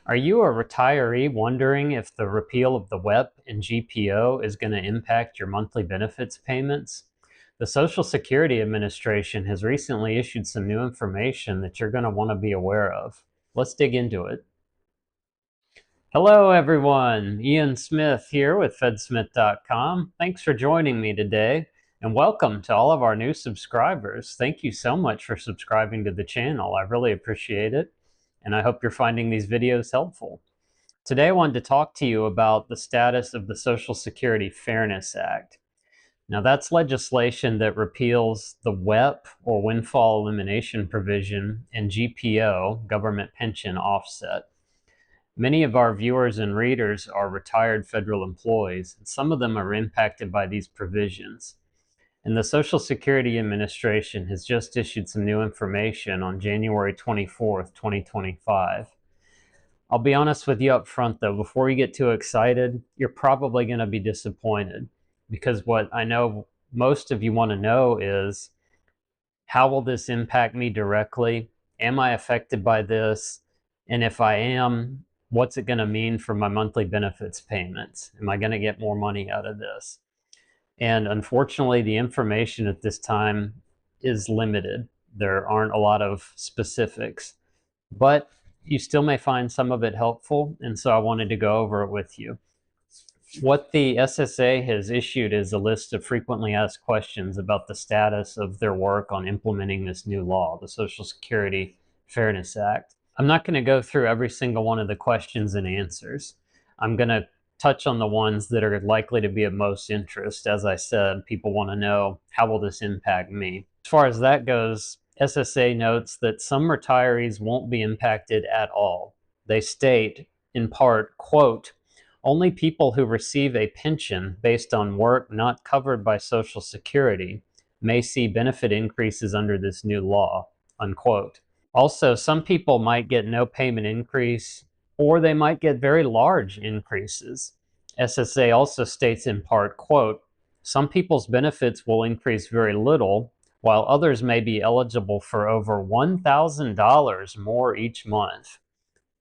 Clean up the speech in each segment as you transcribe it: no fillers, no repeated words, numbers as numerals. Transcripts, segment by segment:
Are you a retiree wondering if the repeal of the WEP and GPO is going to impact your monthly benefits payments? The Social Security Administration has recently issued some new information that you're going to want to be aware of. Let's dig into it. Hello, everyone. Ian Smith here with fedsmith.com. Thanks for joining me today, and welcome to all of our new subscribers. Thank you so much for subscribing to the channel. I really appreciate it, and I hope you're finding these videos helpful. Today I wanted to talk to you about the status of the Social Security Fairness Act. Now that's legislation that repeals the WEP or windfall elimination provision and GPO, government pension offset. Many of our viewers and readers are retired federal employees, and some of them are impacted by these provisions. And the Social Security Administration has just issued some new information on January 24th, 2025. I'll be honest with you up front though, before you get too excited, you're probably going to be disappointed, because what I know most of you want to know is, how will this impact me directly? Am I affected by this? And if I am, what's it going to mean for my monthly benefits payments? Am I going to get more money out of this? And unfortunately, the information at this time is limited. There aren't a lot of specifics, but you still may find some of it helpful, and so I wanted to go over it with you. What the SSA has issued is a list of frequently asked questions about the status of their work on implementing this new law, the Social Security Fairness Act. I'm not going to go through every single one of the questions and answers. I'm going to touch on the ones that are likely to be of most interest. As I said, people want to know, how will this impact me? As far as that goes, SSA notes that some retirees won't be impacted at all. They state, in part, quote, "Only people who receive a pension based on work not covered by Social Security may see benefit increases under this new law," unquote. Also, some people might get no payment increase, or they might get very large increases. SSA also states in part, quote, "Some people's benefits will increase very little, while others may be eligible for over $1,000 more each month."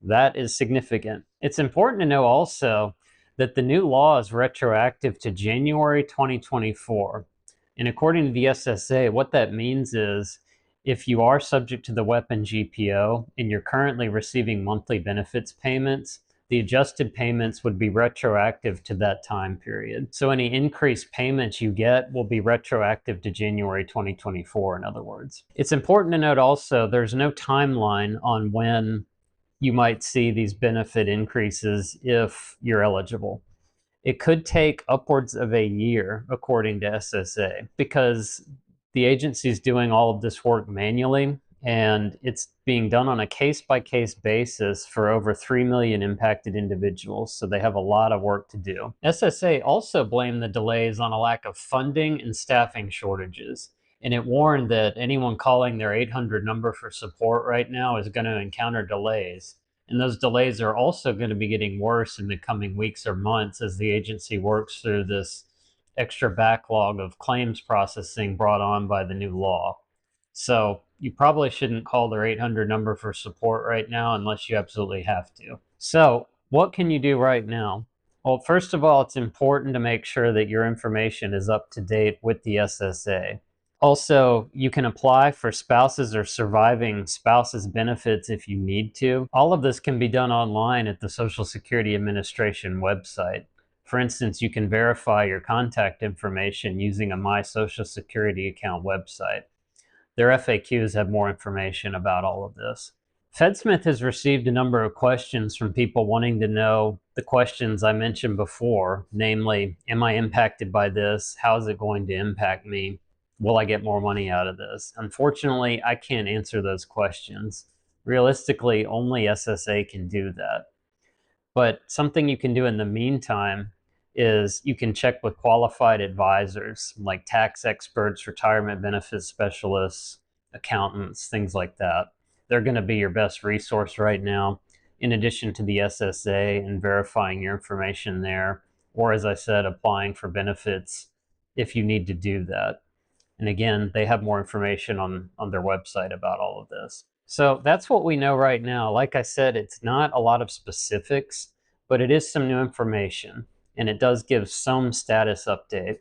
That is significant. It's important to know also that the new law is retroactive to January 2024. And according to the SSA, what that means is, if you are subject to the WEP and GPO and you're currently receiving monthly benefits payments, the adjusted payments would be retroactive to that time period. So any increased payments you get will be retroactive to January 2024, in other words. It's important to note also, there's no timeline on when you might see these benefit increases if you're eligible. It could take upwards of a year, according to SSA, because the agency is doing all of this work manually, and it's being done on a case-by-case basis for over 3 million impacted individuals, so they have a lot of work to do. SSA also blamed the delays on a lack of funding and staffing shortages, and it warned that anyone calling their 800 number for support right now is going to encounter delays. And those delays are also going to be getting worse in the coming weeks or months as the agency works through this extra backlog of claims processing brought on by the new law. So you probably shouldn't call their 800 number for support right now unless you absolutely have to. So what can you do right now? Well, first of all, it's important to make sure that your information is up to date with the SSA. Also, you can apply for spouses or surviving spouses benefits if you need to. All of this can be done online at the Social Security Administration website. For instance, you can verify your contact information using a My Social Security account website. Their FAQs have more information about all of this. FedSmith has received a number of questions from people wanting to know the questions I mentioned before, namely, am I impacted by this? How is it going to impact me? Will I get more money out of this? Unfortunately, I can't answer those questions. Realistically, only SSA can do that. But something you can do in the meantime is you can check with qualified advisors like tax experts, retirement benefits specialists, accountants, things like that. They're going to be your best resource right now, in addition to the SSA and verifying your information there, or as I said, applying for benefits if you need to do that. And again, they have more information on their website about all of this. So that's what we know right now. Like I said, it's not a lot of specifics, but it is some new information, and it does give some status update.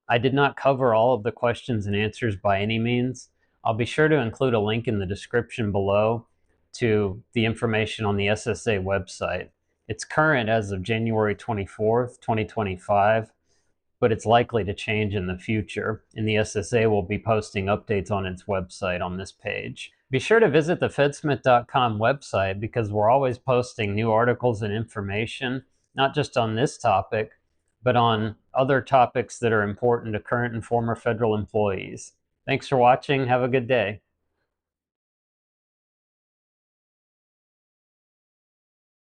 I did not cover all of the questions and answers by any means. I'll be sure to include a link in the description below to the information on the SSA website. It's current as of January 24th, 2025, but it's likely to change in the future, and the SSA will be posting updates on its website on this page. Be sure to visit the fedsmith.com website because we're always posting new articles and information, not just on this topic, but on other topics that are important to current and former federal employees. Thanks for watching. Have a good day.